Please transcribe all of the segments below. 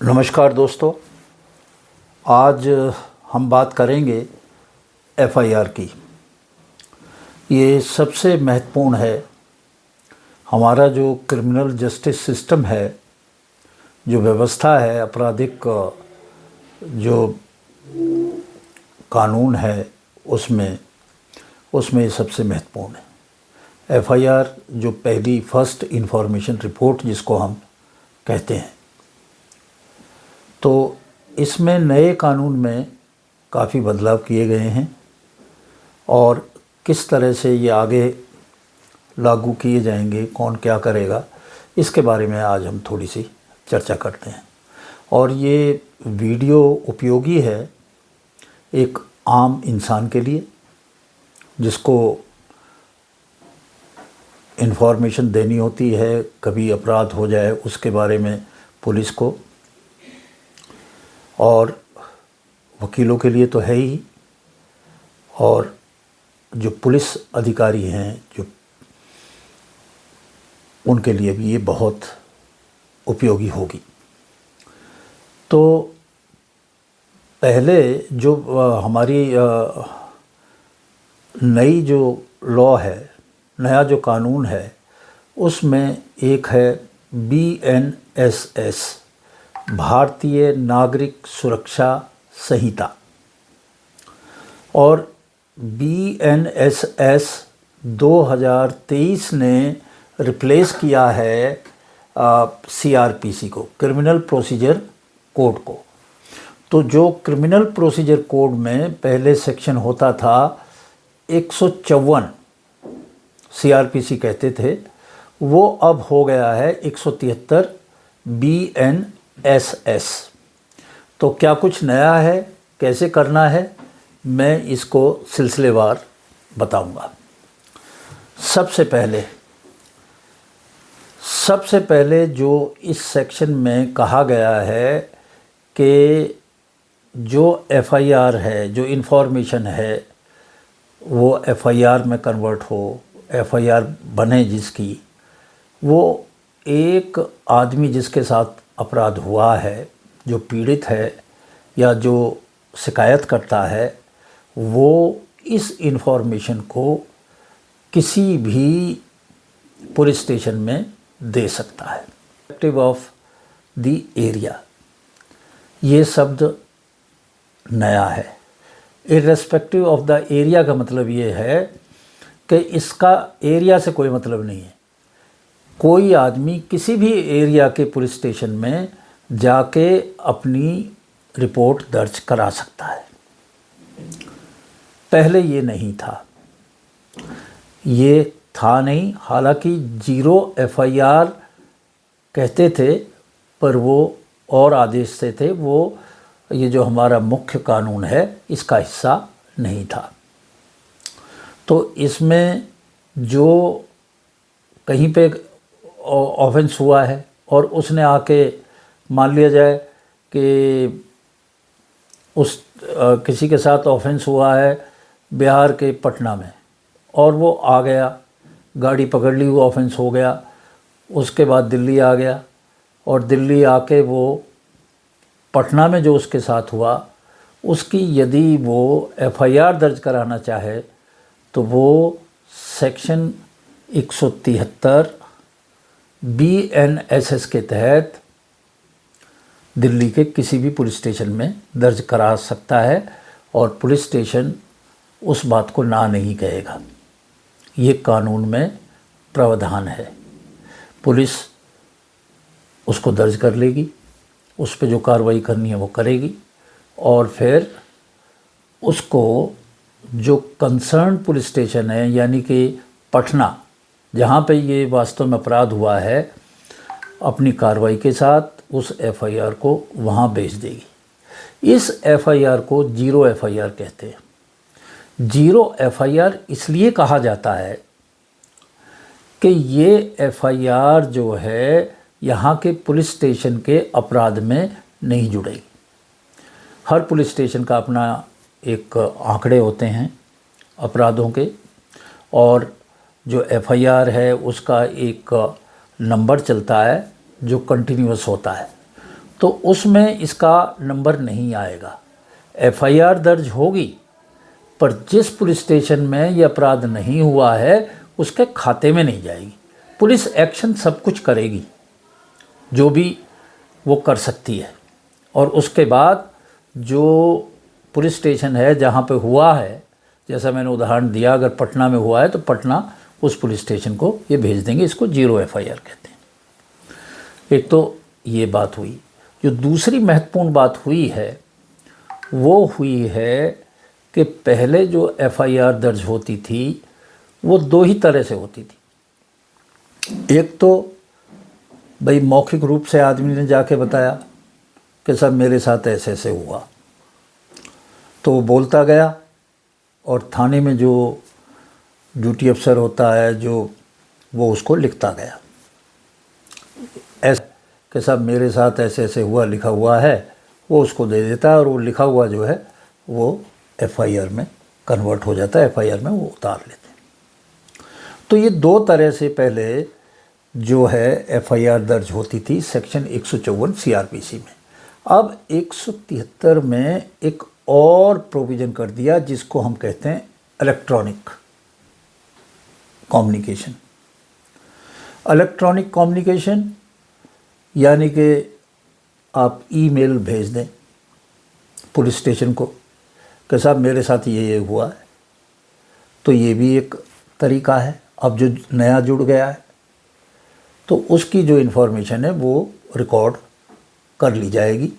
नमस्कार दोस्तों। आज हम बात करेंगे एफआईआर की। ये सबसे महत्वपूर्ण है। हमारा जो क्रिमिनल जस्टिस सिस्टम है, जो व्यवस्था है, आपराधिक जो कानून है, उसमें ये सबसे महत्वपूर्ण है। एफआईआर जो पहली फर्स्ट इंफॉर्मेशन रिपोर्ट जिसको हम कहते हैं, तो इसमें नए कानून में काफ़ी बदलाव किए गए हैं और किस तरह से ये आगे लागू किए जाएंगे, कौन क्या करेगा, इसके बारे में आज हम थोड़ी सी चर्चा करते हैं। और ये वीडियो उपयोगी है एक आम इंसान के लिए जिसको इन्फॉर्मेशन देनी होती है, कभी अपराध हो जाए उसके बारे में पुलिस को, और वकीलों के लिए तो है ही, और जो पुलिस अधिकारी हैं जो उनके लिए भी ये बहुत उपयोगी होगी। तो पहले जो हमारी नई जो लॉ है, नया जो कानून है, उसमें एक है BNSS, भारतीय नागरिक सुरक्षा संहिता, और BNSS 2023 ने रिप्लेस किया है CRPC को, क्रिमिनल प्रोसीजर कोड को। तो जो क्रिमिनल प्रोसीजर कोड में पहले सेक्शन होता था 154, CRPC कहते थे, वो अब हो गया है 173 BNSS। तो क्या कुछ नया है, कैसे करना है, मैं इसको सिलसिलेवार बताऊंगा। सबसे पहले जो इस सेक्शन में कहा गया है कि जो एफआईआर है, जो इन्फॉर्मेशन है, वो एफआईआर में कन्वर्ट हो, एफआईआर बने जिसकी, वो एक आदमी जिसके साथ अपराध हुआ है, जो पीड़ित है या जो शिकायत करता है, वो इस इन्फॉर्मेशन को किसी भी पुलिस स्टेशन में दे सकता है। इर्रेस्पेक्टिव ऑफ द एरिया, ये शब्द नया है। इर्रेस्पेक्टिव ऑफ द एरिया का मतलब ये है कि इसका एरिया से कोई मतलब नहीं है। कोई आदमी किसी भी एरिया के पुलिस स्टेशन में जाके अपनी रिपोर्ट दर्ज करा सकता है। पहले ये नहीं था, ये था नहीं। हालांकि 0 एफआईआर कहते थे, पर वो और आदेश से थे, वो ये जो हमारा मुख्य कानून है इसका हिस्सा नहीं था। तो इसमें जो कहीं पे ऑफेंस हुआ है और उसने आके, मान लिया जाए कि उस किसी के साथ ऑफेंस हुआ है बिहार के पटना में, और वो आ गया, गाड़ी पकड़ ली, वो ऑफेंस हो गया, उसके बाद दिल्ली आ गया, और दिल्ली आके वो पटना में जो उसके साथ हुआ उसकी यदि वो एफआईआर दर्ज कराना चाहे तो वो सेक्शन 173 BNSS के तहत दिल्ली के किसी भी पुलिस स्टेशन में दर्ज करा सकता है, और पुलिस स्टेशन उस बात को ना नहीं कहेगा। ये कानून में प्रावधान है। पुलिस उसको दर्ज कर लेगी, उस पर जो कार्रवाई करनी है वो करेगी, और फिर उसको जो कंसर्न पुलिस स्टेशन है, यानी कि पटना, जहाँ पे ये वास्तव में अपराध हुआ है, अपनी कार्रवाई के साथ उस एफआईआर को वहाँ भेज देगी। इस एफआईआर को 0 एफआईआर कहते हैं। 0 एफआईआर इसलिए कहा जाता है कि ये एफआईआर जो है यहाँ के पुलिस स्टेशन के अपराध में नहीं जुड़ेगी। हर पुलिस स्टेशन का अपना एक आंकड़े होते हैं अपराधों के, और जो एफआईआर है उसका एक नंबर चलता है जो कंटिन्यूअस होता है। तो उसमें इसका नंबर नहीं आएगा। एफआईआर दर्ज होगी, पर जिस पुलिस स्टेशन में ये अपराध नहीं हुआ है उसके खाते में नहीं जाएगी। पुलिस एक्शन सब कुछ करेगी, जो भी वो कर सकती है, और उसके बाद जो पुलिस स्टेशन है जहाँ पे हुआ है, जैसा मैंने उदाहरण दिया, अगर पटना में हुआ है तो पटना उस पुलिस स्टेशन को ये भेज देंगे। इसको 0 एफआईआर कहते हैं। एक तो ये बात हुई। जो दूसरी महत्वपूर्ण बात हुई है वो हुई है कि पहले जो एफआईआर दर्ज होती थी वो 2 ही तरह से होती थी। एक तो भाई मौखिक रूप से आदमी ने जाके बताया कि सब मेरे साथ ऐसे ऐसे हुआ, तो वो बोलता गया और थाने में जो ड्यूटी अफसर होता है जो वो उसको लिखता गया, ऐसा कि सब मेरे साथ ऐसे ऐसे हुआ लिखा हुआ है, वो उसको दे देता है और वो लिखा हुआ जो है वो एफआईआर में कन्वर्ट हो जाता है, एफआईआर में वो उतार लेते हैं। तो ये 2 तरह से पहले जो है एफआईआर दर्ज होती थी सेक्शन 154 सीआरपीसी में। अब 173 में एक और प्रोविज़न कर दिया जिसको हम कहते हैं इलेक्ट्रॉनिक कम्युनिकेशन। इलेक्ट्रॉनिक कम्युनिकेशन यानी कि आप ईमेल भेज दें पुलिस स्टेशन को कि साहब मेरे साथ ये हुआ है, तो ये भी एक तरीका है। अब जो नया जुड़ गया है तो उसकी जो इन्फॉर्मेशन है वो रिकॉर्ड कर ली जाएगी,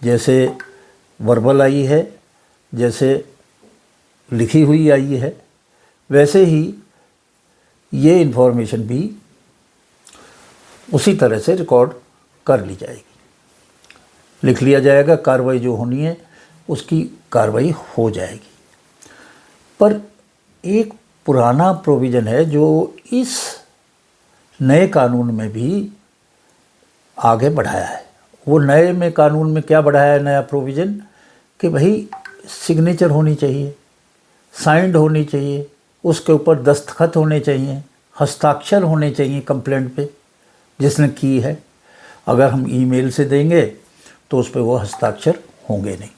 जैसे वर्बल आई है, जैसे लिखी हुई आई है, वैसे ही ये इन्फॉर्मेशन भी उसी तरह से रिकॉर्ड कर ली जाएगी। लिख लिया जाएगा, कार्रवाई जो होनी है उसकी कार्रवाई हो जाएगी। पर एक पुराना प्रोविज़न है जो इस नए कानून में भी आगे बढ़ाया है। वो नए में कानून में क्या बढ़ाया है नया प्रोविज़न कि भाई सिग्नेचर होनी चाहिए, साइंड होनी चाहिए, उसके ऊपर दस्तखत होने चाहिए, हस्ताक्षर होने चाहिए कंप्लेंट पे जिसने की है। अगर हम ईमेल से देंगे तो उस पर वो हस्ताक्षर होंगे नहीं।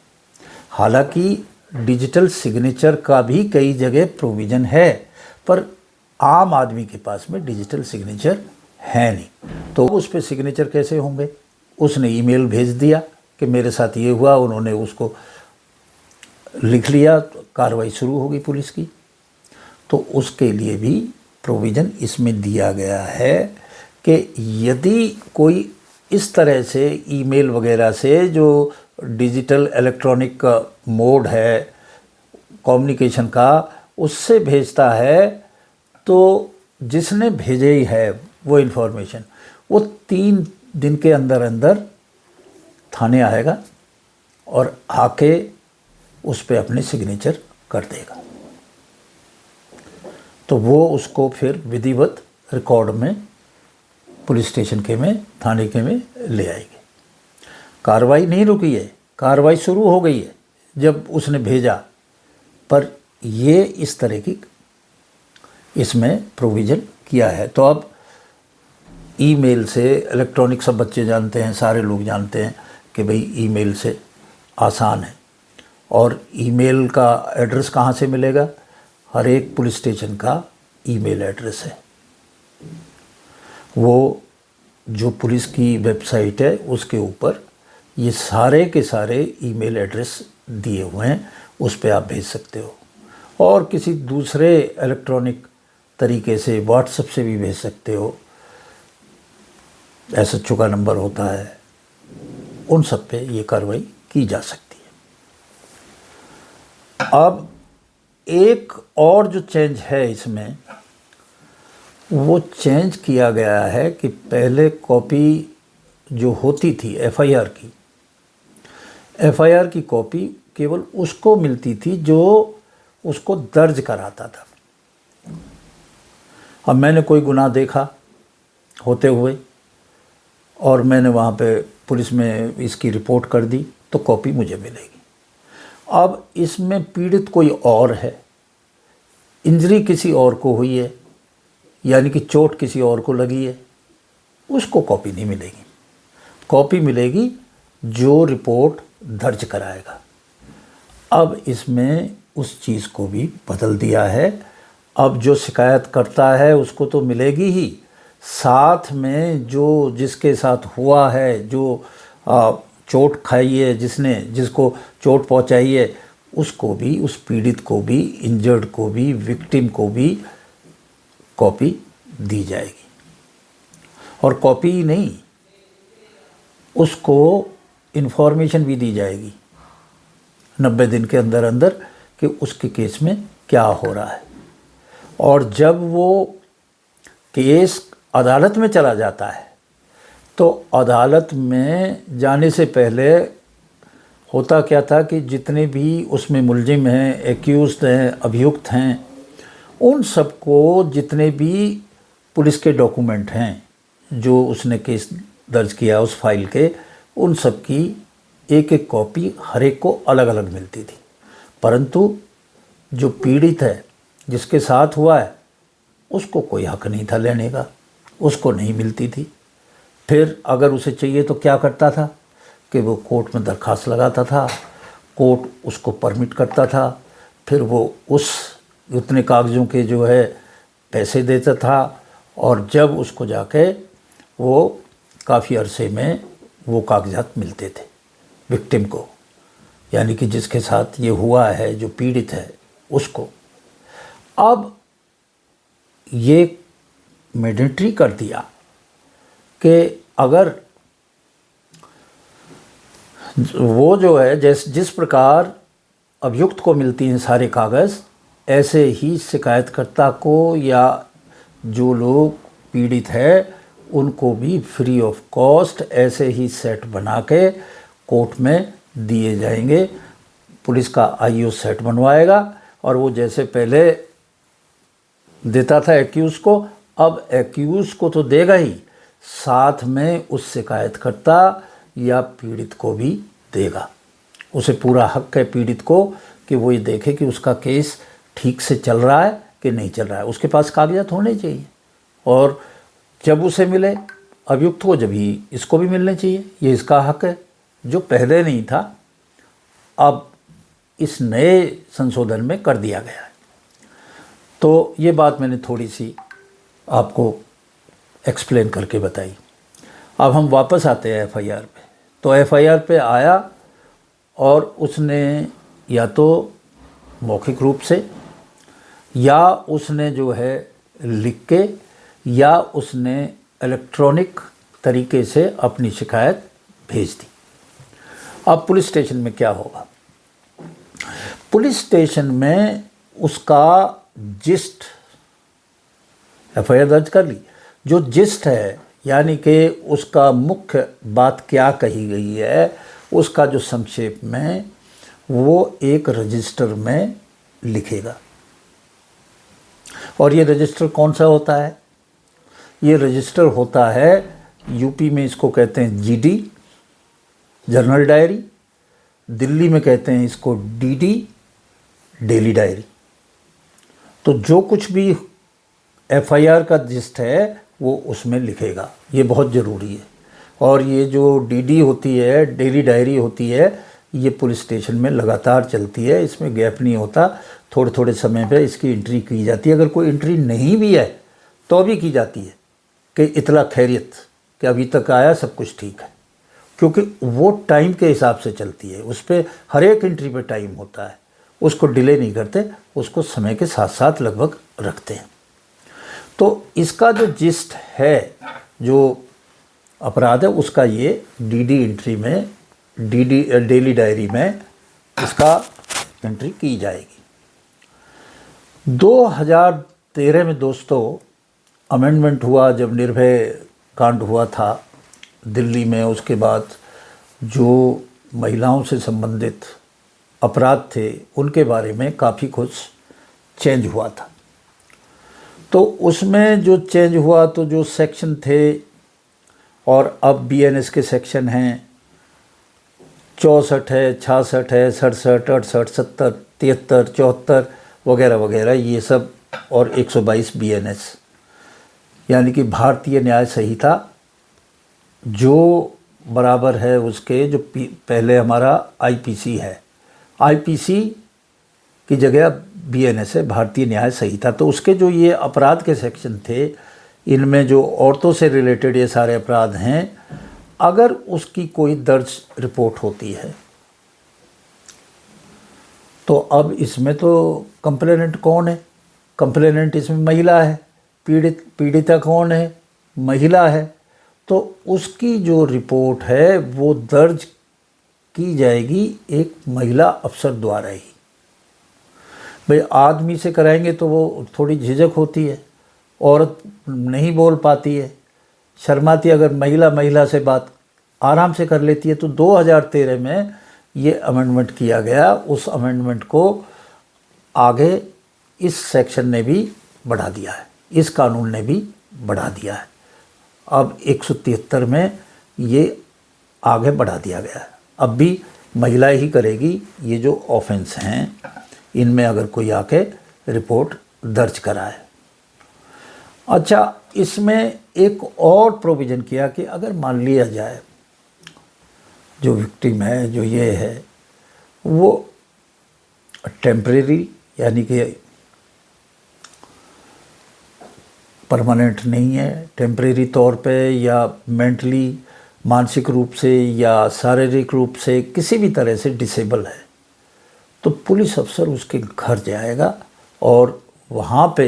हालांकि डिजिटल सिग्नेचर का भी कई जगह प्रोविज़न है, पर आम आदमी के पास में डिजिटल सिग्नेचर है नहीं, तो उस पर सिग्नेचर कैसे होंगे। उसने ईमेल भेज दिया कि मेरे साथ ये हुआ, उन्होंने उसको लिख लिया, तो कार्रवाई शुरू होगी पुलिस की। तो उसके लिए भी प्रोविज़न इसमें दिया गया है कि यदि कोई इस तरह से ईमेल वगैरह से जो डिजिटल इलेक्ट्रॉनिक मोड है कम्युनिकेशन का उससे भेजता है, तो जिसने भेजे ही है वो इन्फॉर्मेशन वो 3 दिन के अंदर अंदर थाने आएगा और आके उस पर अपने सिग्नेचर कर देगा। तो वो उसको फिर विधिवत रिकॉर्ड में पुलिस स्टेशन के में, थाने के में ले आएगी। कार्रवाई नहीं रुकी है, कार्रवाई शुरू हो गई है जब उसने भेजा, पर ये इस तरह की इसमें प्रोविज़न किया है। तो अब ईमेल से इलेक्ट्रॉनिक सब बच्चे जानते हैं, सारे लोग जानते हैं कि भाई ईमेल से आसान है। और ईमेल का एड्रेस कहाँ से मिलेगा? हर एक पुलिस स्टेशन का ईमेल एड्रेस है। वो जो पुलिस की वेबसाइट है उसके ऊपर ये सारे के सारे ईमेल एड्रेस दिए हुए हैं, उस पर आप भेज सकते हो। और किसी दूसरे इलेक्ट्रॉनिक तरीके से व्हाट्सएप से भी भेज सकते हो, एसएचओ का नंबर होता है, उन सब पे ये कार्रवाई की जा सकती है। अब एक और जो चेंज है इसमें, वो चेंज किया गया है कि पहले कॉपी जो होती थी एफआईआर की कॉपी केवल उसको मिलती थी जो उसको दर्ज कराता था। अब मैंने कोई गुनाह देखा होते हुए और मैंने वहाँ पे पुलिस में इसकी रिपोर्ट कर दी तो कॉपी मुझे मिलेगी। अब इसमें पीड़ित कोई और है, इंजरी किसी और को हुई है, यानी कि चोट किसी और को लगी है, उसको कॉपी नहीं मिलेगी। कॉपी मिलेगी जो रिपोर्ट दर्ज कराएगा। अब इसमें उस चीज़ को भी बदल दिया है। अब जो शिकायत करता है उसको तो मिलेगी ही, साथ में जो जिसके साथ हुआ है, जो चोट खाई है, जिसको चोट पहुंचाई है, उसको भी, उस पीड़ित को भी, इंजर्ड को भी, विक्टिम को भी कॉपी दी जाएगी। और कॉपी ही नहीं, उसको इन्फॉर्मेशन भी दी जाएगी 90 दिन के अंदर अंदर कि उसके केस में क्या हो रहा है। और जब वो केस अदालत में चला जाता है तो अदालत में जाने से पहले होता क्या था कि जितने भी उसमें मुलजिम हैं, एक्यूज्ड हैं, अभियुक्त हैं, उन सबको जितने भी पुलिस के डॉक्यूमेंट हैं जो उसने केस दर्ज किया उस फाइल के, उन सब की एक एक कॉपी हर एक को अलग अलग मिलती थी। परंतु जो पीड़ित है, जिसके साथ हुआ है, उसको कोई हक नहीं था लेने का, उसको नहीं मिलती थी। फिर अगर उसे चाहिए तो क्या करता था कि वो कोर्ट में दरख्वास्त लगाता था, कोर्ट उसको परमिट करता था, फिर वो उतने कागज़ों के जो है पैसे देता था, और जब उसको जाके वो काफ़ी अरसे में वो कागजात मिलते थे विक्टिम को, यानी कि जिसके साथ ये हुआ है, जो पीड़ित है उसको। अब ये मैंडेटरी कर दिया कि अगर वो जो है जिस प्रकार अभियुक्त को मिलती हैं सारे कागज़, ऐसे ही शिकायतकर्ता को या जो लोग पीड़ित है उनको भी फ्री ऑफ कॉस्ट ऐसे ही सेट बना के कोर्ट में दिए जाएंगे। पुलिस का आईओ सेट बनवाएगा और वो जैसे पहले देता था एक्यूज़ को, अब एक्यूज़ को तो देगा ही, साथ में उस शिकायतकर्ता या पीड़ित को भी देगा। उसे पूरा हक है पीड़ित को कि वो ये देखे कि उसका केस ठीक से चल रहा है कि नहीं चल रहा है। उसके पास कागजात होने चाहिए, और जब उसे मिले अभियुक्त को, जब ही इसको भी मिलने चाहिए। ये इसका हक है जो पहले नहीं था, अब इस नए संशोधन में कर दिया गया है। तो ये बात मैंने थोड़ी सी आपको एक्सप्लेन करके बताई। अब हम वापस आते हैं एफआईआर पे। तो एफआईआर पे आया और उसने या तो मौखिक रूप से, या उसने जो है लिख के, या उसने इलेक्ट्रॉनिक तरीके से अपनी शिकायत भेज दी। अब पुलिस स्टेशन में क्या होगा? पुलिस स्टेशन में उसका जिस्ट, एफआईआर दर्ज कर ली, जो जिस्ट है यानी कि उसका मुख्य बात क्या कही गई है, उसका जो संक्षेप में, वो एक रजिस्टर में लिखेगा। और ये रजिस्टर कौन सा होता है? ये रजिस्टर होता है, यूपी में इसको कहते हैं जीडी, जर्नल डायरी, दिल्ली में कहते हैं इसको डीडी, डेली डायरी। तो जो कुछ भी एफआईआर का जिस्ट है वो उसमें लिखेगा, ये बहुत ज़रूरी है। और ये जो डीडी होती है, डेली डायरी होती है, ये पुलिस स्टेशन में लगातार चलती है, इसमें गैप नहीं होता। थोड़े थोड़े समय पे इसकी एंट्री की जाती है। अगर कोई एंट्री नहीं भी है तो भी की जाती है कि इतला खैरियत, कि अभी तक आया, सब कुछ ठीक है, क्योंकि वो टाइम के हिसाब से चलती है। उस पर हर एक एंट्री पे टाइम होता है, उसको डिले नहीं करते, उसको समय के साथ साथ लगभग रखते हैं। तो इसका जो जिस्ट है, जो अपराध है, उसका ये डीडी एंट्री में, डीडी डेली डायरी में इसका एंट्री की जाएगी। 2013 में दोस्तों अमेंडमेंट हुआ, जब निर्भय कांड हुआ था दिल्ली में। उसके बाद जो महिलाओं से संबंधित अपराध थे उनके बारे में काफ़ी कुछ चेंज हुआ था। तो उसमें जो चेंज हुआ, तो जो सेक्शन थे, और अब बीएनएस के सेक्शन हैं 64 है, 66 है, 67, 68, 70, 73, 74 वगैरह वगैरह, ये सब, और 122 बीएनएस, यानी कि भारतीय न्याय संहिता, जो बराबर है उसके जो पहले हमारा आईपीसी है। आईपीसी की जगह बीएनएस है, भारतीय न्याय संहिता। तो उसके जो ये अपराध के सेक्शन थे, इनमें जो औरतों से रिलेटेड ये सारे अपराध हैं, अगर उसकी कोई दर्ज रिपोर्ट होती है तो अब इसमें तो कंप्लेनेंट कौन है? कंप्लेनेंट इसमें महिला है। पीड़िता कौन है? महिला है। तो उसकी जो रिपोर्ट है वो दर्ज की जाएगी एक महिला अफसर द्वारा ही। भाई आदमी से कराएंगे तो वो थोड़ी झिझक होती है, औरत नहीं बोल पाती है, शर्माती। अगर महिला से बात आराम से कर लेती है। तो 2013 में ये अमेंडमेंट किया गया। उस अमेंडमेंट को आगे इस सेक्शन ने भी बढ़ा दिया है, इस कानून ने भी बढ़ा दिया है। अब 173 में ये आगे बढ़ा दिया गया है। अब भी महिला ही करेगी ये जो ऑफेंस हैं, इनमें अगर कोई आके रिपोर्ट दर्ज कराए। अच्छा, इसमें एक और प्रोविज़न किया कि अगर मान लिया जाए जो विक्टिम है, जो ये है, वो टेम्परेरी यानी कि परमानेंट नहीं है, टेम्परेरी तौर पे या मेंटली मानसिक रूप से या शारीरिक रूप से किसी भी तरह से डिसेबल है, तो पुलिस अफसर उसके घर जाएगा और वहाँ पे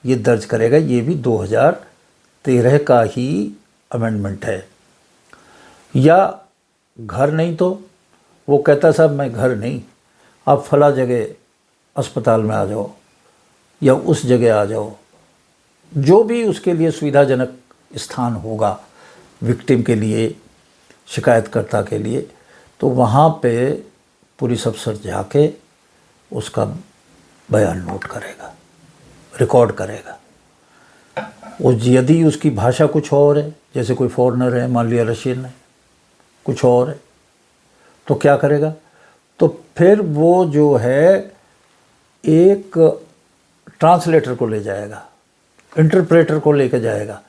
ये दर्ज करेगा। ये भी 2013 का ही अमेंडमेंट है। या घर नहीं तो वो कहता साहब मैं घर नहीं, आप फला जगह अस्पताल में आ जाओ या उस जगह आ जाओ, जो भी उसके लिए सुविधाजनक स्थान होगा विक्टिम के लिए, शिकायतकर्ता के लिए, तो वहाँ पे पुलिस अफसर जाके उसका बयान नोट करेगा, रिकॉर्ड करेगा। यदि उसकी भाषा कुछ और है, जैसे कोई फॉरेनर है, मान लिया रशियन है, कुछ और है, तो क्या करेगा? तो फिर वो जो है एक ट्रांसलेटर को ले जाएगा, इंटरप्रेटर को लेकर जाएगा,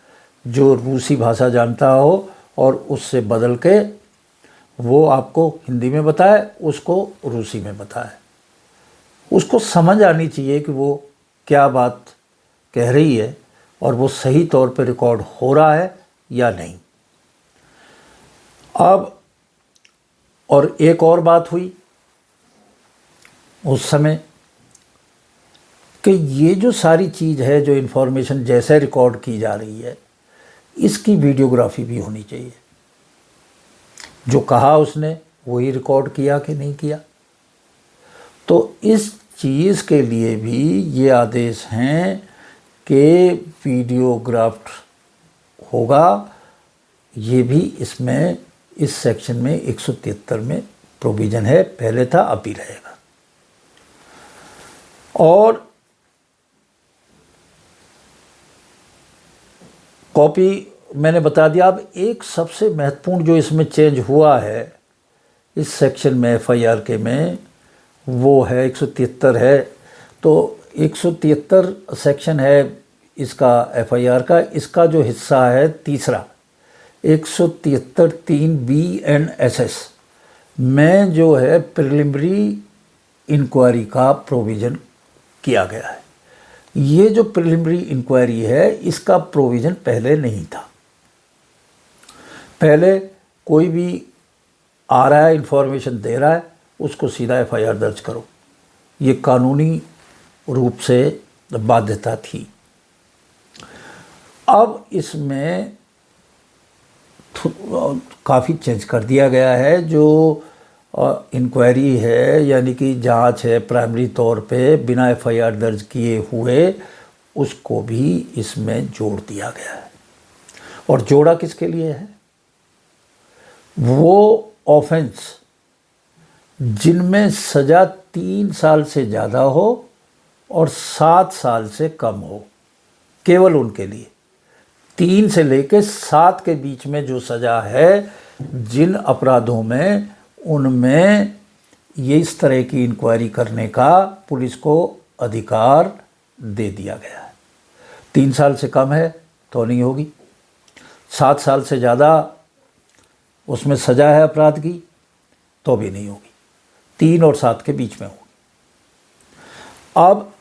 जो रूसी भाषा जानता हो, और उससे बदल के वो आपको हिंदी में बताए, उसको रूसी में बताए। उसको समझ आनी चाहिए कि वो क्या बात कह रही है और वो सही तौर पे रिकॉर्ड हो रहा है या नहीं। अब और एक और बात हुई उस समय कि ये जो सारी चीज़ है, जो इन्फॉर्मेशन जैसे रिकॉर्ड की जा रही है, इसकी वीडियोग्राफी भी होनी चाहिए। जो कहा उसने वही रिकॉर्ड किया कि नहीं किया। तो इस चीज़ के लिए भी ये आदेश हैं कि वीडियोग्राफ्ड होगा। ये भी इसमें इस सेक्शन में 173 में प्रोविज़न है। पहले था, अब भी रहेगा। और कॉपी मैंने बता दिया। अब एक सबसे महत्वपूर्ण जो इसमें चेंज हुआ है इस सेक्शन में, एफआईआर के में, वो है 173 है। तो 173 सेक्शन है इसका एफआईआर का। इसका जो हिस्सा है तीसरा, 173(3) BNSS में जो है प्रिलिमिनरी इंक्वायरी का प्रोविज़न किया गया है। ये जो प्रिलिमिनरी इंक्वायरी है, इसका प्रोविज़न पहले नहीं था। पहले कोई भी आ रहा है, इन्फॉर्मेशन दे रहा है, उसको सीधा एफआईआर दर्ज करो, ये कानूनी रूप से बाध्यता थी। अब इसमें काफ़ी चेंज कर दिया गया है। जो इंक्वायरी है यानी कि जांच है प्राइमरी तौर पे बिना एफआईआर दर्ज किए हुए, उसको भी इसमें जोड़ दिया गया है। और जोड़ा किसके लिए है? वो ऑफेंस जिनमें सज़ा 3 साल से ज़्यादा हो और 7 साल से कम हो, केवल उनके लिए। 3 से लेकर 7 के बीच में जो सज़ा है जिन अपराधों में, उनमें ये इस तरह की इंक्वायरी करने का पुलिस को अधिकार दे दिया गया है। 3 साल से कम है तो नहीं होगी, 7 साल से ज़्यादा उसमें सज़ा है अपराध की तो भी नहीं होगी, 3 और 7 के बीच में होगी। अब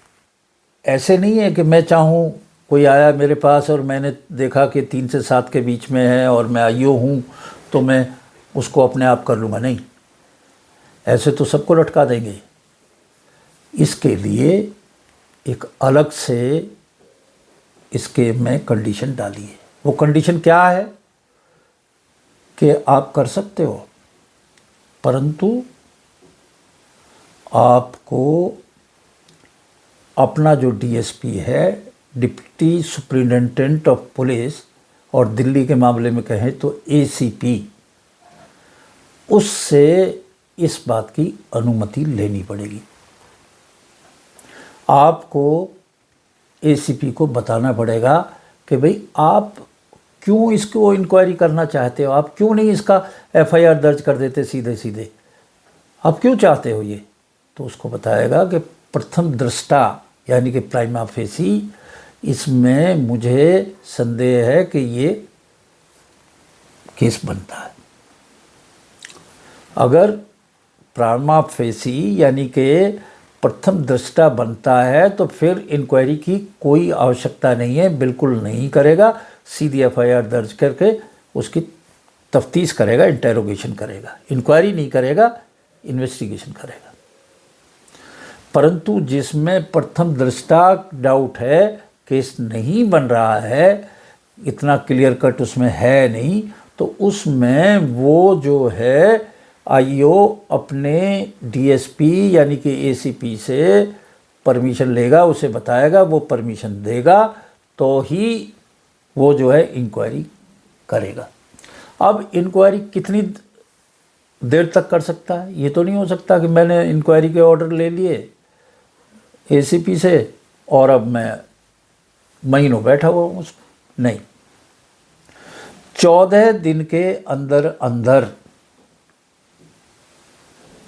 ऐसे नहीं है कि मैं चाहूँ, कोई आया मेरे पास और मैंने देखा कि 3 से 7 के बीच में है और मैं आईओ हूँ तो मैं उसको अपने आप कर लूँगा, नहीं, ऐसे तो सबको लटका देंगे। इसके लिए एक अलग से इसके में कंडीशन डाली है। वो कंडीशन क्या है कि आप कर सकते हो, परंतु आपको अपना जो डीएसपी है, डिप्टी सुपरिटेंडेंट ऑफ पुलिस, और दिल्ली के मामले में कहें तो एसीपी, उससे इस बात की अनुमति लेनी पड़ेगी। आपको एसीपी को बताना पड़ेगा कि भाई आप क्यों इसको इंक्वायरी करना चाहते हो, आप क्यों नहीं इसका एफआईआर दर्ज कर देते सीधे सीधे, आप क्यों चाहते हो ये। तो उसको बताएगा कि प्रथम दृष्टा यानी कि प्राइमा फेसी इसमें मुझे संदेह है कि ये केस बनता है। अगर प्राइमा फेसी यानी कि प्रथम दृष्टा बनता है तो फिर इंक्वायरी की कोई आवश्यकता नहीं है, बिल्कुल नहीं करेगा, सीधी एफआईआर दर्ज करके उसकी तफ्तीश करेगा, इंटेरोगेशन करेगा, इंक्वायरी नहीं करेगा, इन्वेस्टिगेशन करेगा। परंतु जिसमें प्रथम दृष्टा डाउट है, केस नहीं बन रहा है, इतना क्लियर कट उसमें है नहीं, तो उसमें वो जो है आईओ अपने डीएसपी यानी कि एसीपी से परमिशन लेगा, उसे बताएगा, वो परमिशन देगा तो ही वो जो है इंक्वायरी करेगा। अब इंक्वायरी कितनी देर तक कर सकता है, ये तो नहीं हो सकता कि मैंने इंक्वायरी के ऑर्डर ले लिए एसीपी से और अब मैं महीनों बैठा हुआ हूँ उसमें, नहीं। 14 दिन के अंदर अंदर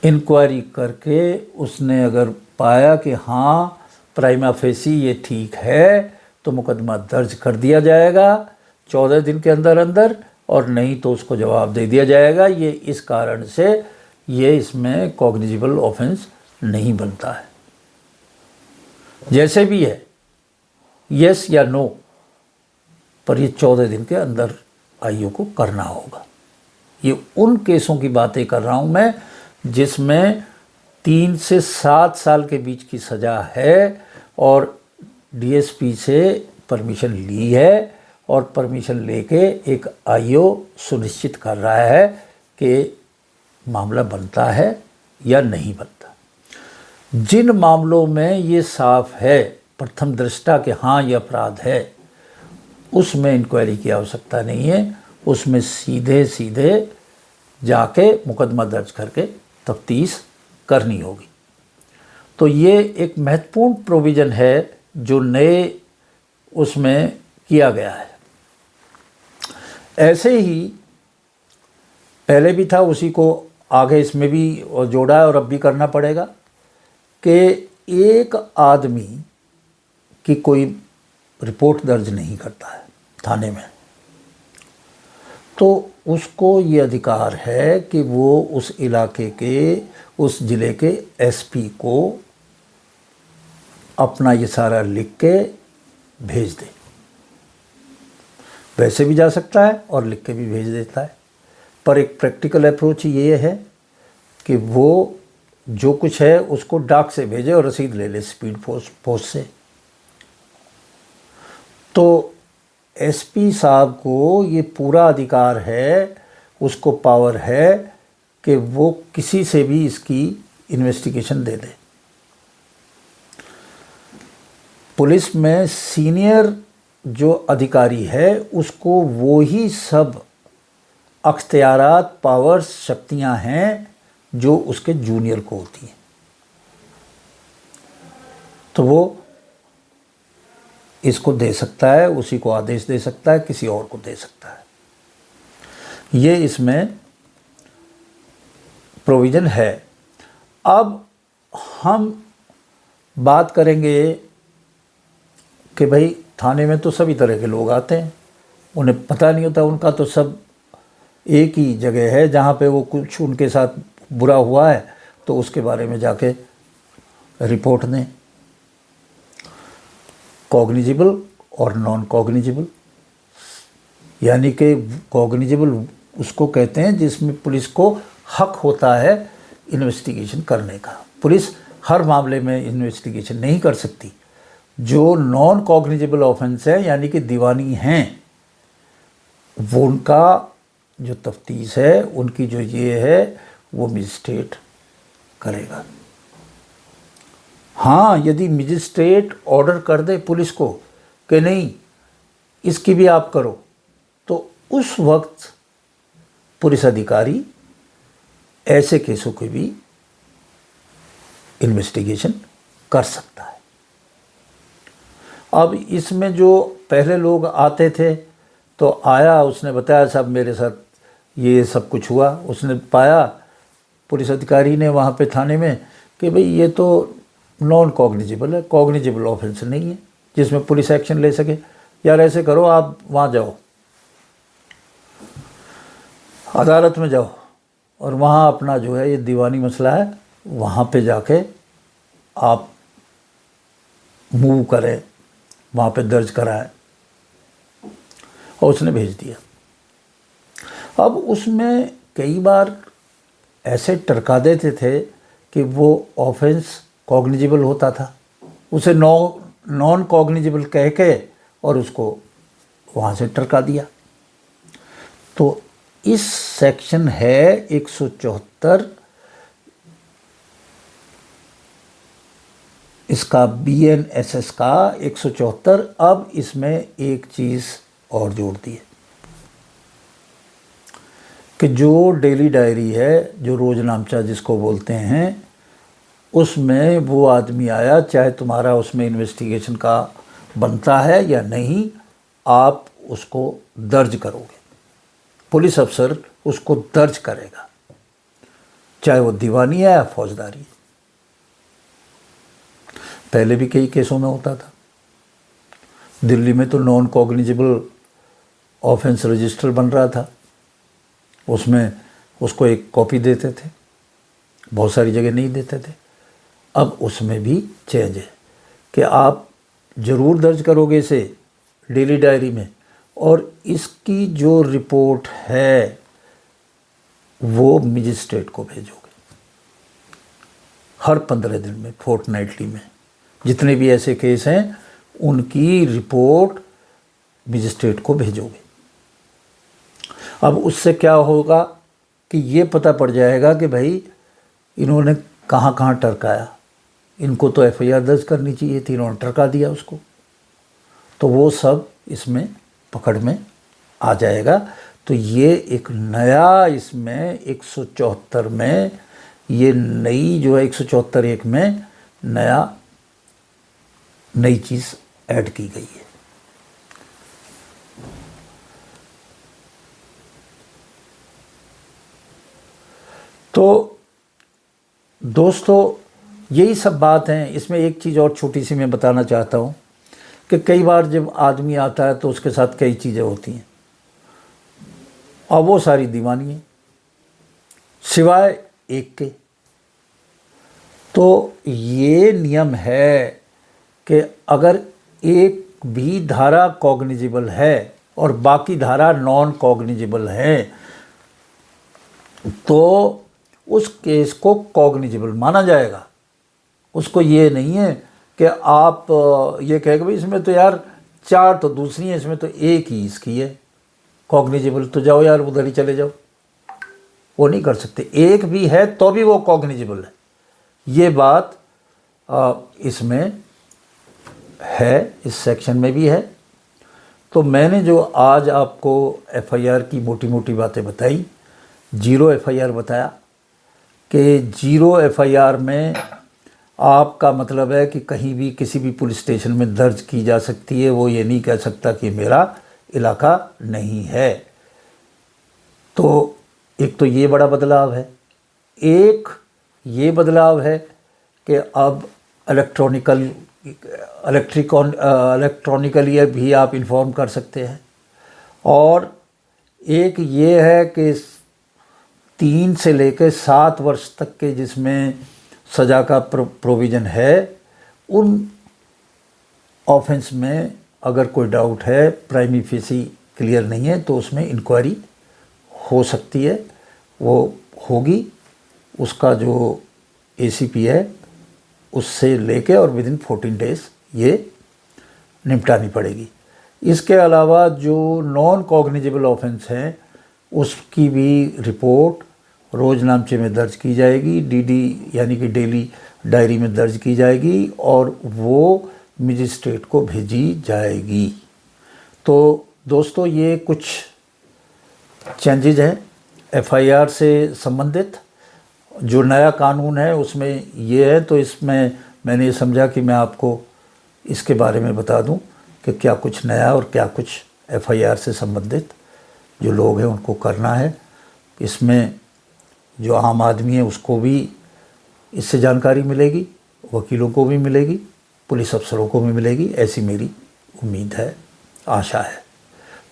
इंक्वायरी करके उसने अगर पाया कि हाँ प्राइमा फेसी ये ठीक है तो मुकदमा दर्ज कर दिया जाएगा 14 दिन के अंदर अंदर, और नहीं तो उसको जवाब दे दिया जाएगा। ये इस कारण से ये इसमें कॉग्निजिबल ऑफेंस नहीं बनता है। जैसे भी है, यस या नो, पर ये 14 दिन के अंदर आईओ को करना होगा। ये उन केसों की बातें कर रहा हूँ मैं जिसमें 3 से 7 साल के बीच की सज़ा है और डीएसपी से परमिशन ली है और परमिशन लेके एक आईओ सुनिश्चित कर रहा है कि मामला बनता है या नहीं बनता। जिन मामलों में ये साफ है प्रथम दृष्टा कि हाँ ये अपराध है, उसमें इंक्वायरी की आवश्यकता नहीं है, उसमें सीधे सीधे जाके मुकदमा दर्ज करके तफ्तीश करनी होगी। तो ये एक महत्वपूर्ण प्रोविज़न है जो नए उसमें किया गया है। ऐसे ही पहले भी था, उसी को आगे इसमें भी जोड़ा है और अब भी करना पड़ेगा कि एक आदमी की कोई रिपोर्ट दर्ज नहीं करता है थाने में, तो उसको ये अधिकार है कि वो उस इलाके के, उस ज़िले के एसपी को अपना ये सारा लिख के भेज दे। वैसे भी जा सकता है और लिख के भी भेज देता है, पर एक प्रैक्टिकल अप्रोच ये है कि वो जो कुछ है उसको डाक से भेजे और रसीद ले ले स्पीड पोस्ट से। तो एसपी साहब को ये पूरा अधिकार है, उसको पावर है कि वो किसी से भी इसकी इन्वेस्टिगेशन दे दे। पुलिस में सीनियर जो अधिकारी है उसको वो ही सब अख्तियारात, पावर्स, शक्तियां हैं जो उसके जूनियर को होती हैं, तो वो इसको दे सकता है, उसी को आदेश दे सकता है, किसी और को दे सकता है। ये इसमें प्रोविज़न है। अब हम बात करेंगे कि भाई थाने में तो सभी तरह के लोग आते हैं, उन्हें पता नहीं होता, उनका तो सब एक ही जगह है जहाँ पे वो कुछ उनके साथ बुरा हुआ है तो उसके बारे में जाके रिपोर्ट दें। कॉग्निजिबल और नॉन कॉग्निजिबल, यानी कि कॉग्निजिबल उसको कहते हैं जिसमें पुलिस को हक होता है इन्वेस्टिगेशन करने का। पुलिस हर मामले में इन्वेस्टिगेशन नहीं कर सकती। जो नॉन कॉग्निजिबल ऑफेंस है यानी कि दीवानी हैं, वो उनका जो तफ्तीश है, उनकी जो ये है, वो मजिस्ट्रेट करेगा। हाँ, यदि मजिस्ट्रेट ऑर्डर कर दे पुलिस को कि नहीं इसकी भी आप करो, तो उस वक्त पुलिस अधिकारी ऐसे केसों की भी इन्वेस्टिगेशन कर सकता है। अब इसमें जो पहले लोग आते थे तो आया, उसने बताया साहब मेरे साथ ये सब कुछ हुआ, उसने पाया पुलिस अधिकारी ने वहाँ पे थाने में कि भाई ये तो नॉन कॉग्निजिबल है, कॉग्निजिबल ऑफेंस नहीं है जिसमें पुलिस एक्शन ले सके। यार ऐसे करो, आप वहाँ जाओ, अदालत में जाओ और वहाँ अपना जो है ये दीवानी मसला है, वहाँ पे जाके आप मूव करें, वहाँ पे दर्ज कराएं। और उसने भेज दिया। अब उसमें कई बार ऐसे टरका देते थे कि वो ऑफेंस कॉग्निजिबल होता था, उसे नॉन कॉग्निजिबल कह के और उसको वहाँ से टरका दिया। तो इस सेक्शन है 174 इसका BNSS का 174। अब इसमें एक चीज़ और जोड़ दी है कि जो डेली डायरी है, जो रोज़नामचा जिसको बोलते हैं, उसमें वो आदमी आया, चाहे तुम्हारा उसमें इन्वेस्टिगेशन का बनता है या नहीं, आप उसको दर्ज करोगे। पुलिस अफसर उसको दर्ज करेगा, चाहे वो दीवानी है या फौजदारी। पहले भी कई केसों में होता था। दिल्ली में तो नॉन कॉग्निजिबल ऑफेंस रजिस्टर बन रहा था, उसमें उसको एक कॉपी देते थे, बहुत सारी जगह नहीं देते थे। अब उसमें भी चेंज है कि आप ज़रूर दर्ज करोगे इसे डेली डायरी में, और इसकी जो रिपोर्ट है वो मजिस्ट्रेट को भेजोगे हर 15 दिन में, फोर्टनाइटली में। जितने भी ऐसे केस हैं उनकी रिपोर्ट मजिस्ट्रेट को भेजोगे। अब उससे क्या होगा कि ये पता पड़ जाएगा कि भाई इन्होंने कहाँ कहाँ टरकाया, इनको तो FIR दर्ज करनी चाहिए थी, इन्होंने टरका दिया उसको। तो वो सब इसमें पकड़ में आ जाएगा। तो ये एक नया इसमें 174 में, ये नई जो है 174(1) में नई चीज़ ऐड की गई है। तो दोस्तों यही सब बात है। इसमें एक चीज़ और छोटी सी मैं बताना चाहता हूँ कि कई बार जब आदमी आता है तो उसके साथ कई चीज़ें होती हैं और वो सारी दीवानी है सिवाय एक के। तो ये नियम है कि अगर एक भी धारा कॉग्निजिबल है और बाकी धारा नॉन कॉग्निजिबल है तो उस केस को कॉग्निजिबल माना जाएगा। उसको ये नहीं है कि आप ये कहेंगे भाई इसमें तो यार 4 तो दूसरी हैं, इसमें तो एक ही इसकी है कॉग्निजिबल, तो जाओ यार उधर ही चले जाओ। वो नहीं कर सकते। एक भी है तो भी वो कॉग्निजिबल है। ये बात इसमें है, इस सेक्शन में भी है। तो मैंने जो आज आपको FIR की मोटी मोटी बातें बताई, 0 FIR बताया कि 0 FIR में आपका मतलब है कि कहीं भी किसी भी पुलिस स्टेशन में दर्ज की जा सकती है, वो ये नहीं कह सकता कि मेरा इलाका नहीं है। तो एक तो ये बड़ा बदलाव है। एक ये बदलाव है कि अब इलेक्ट्रॉनिकली भी आप इन्फॉर्म कर सकते हैं। और एक ये है कि 3 से लेकर 7 वर्ष तक के जिसमें सज़ा का प्रोविज़न है, उन ऑफेंस में अगर कोई डाउट है, प्राइमी फेसी क्लियर नहीं है, तो उसमें इंक्वायरी हो सकती है, वो होगी। उसका जो एसीपी है उससे लेके और विदिन 14 डेज़ ये निपटानी पड़ेगी। इसके अलावा जो नॉन कॉग्निजेबल ऑफेंस हैं उसकी भी रिपोर्ट रोज़नामचे में दर्ज की जाएगी, डीडी यानी कि डेली डायरी में दर्ज की जाएगी और वो मजिस्ट्रेट को भेजी जाएगी। तो दोस्तों, ये कुछ चेंजेज हैं एफआईआर से संबंधित। जो नया कानून है उसमें ये है, तो इसमें मैंने ये समझा कि मैं आपको इसके बारे में बता दूं कि क्या कुछ नया और क्या कुछ एफआईआर से संबंधित जो लोग हैं उनको करना है। इसमें जो आम आदमी है उसको भी इससे जानकारी मिलेगी, वकीलों को भी मिलेगी, पुलिस अफसरों को भी मिलेगी, ऐसी मेरी उम्मीद है, आशा है।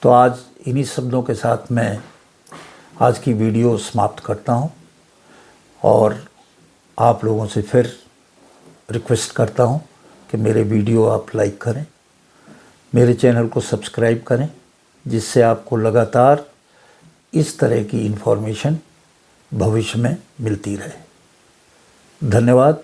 तो आज इन्हीं शब्दों के साथ मैं आज की वीडियो समाप्त करता हूं और आप लोगों से फिर रिक्वेस्ट करता हूं कि मेरे वीडियो आप लाइक करें, मेरे चैनल को सब्सक्राइब करें, जिससे आपको लगातार इस तरह की इन्फॉर्मेशन भविष्य में मिलती रहे। धन्यवाद।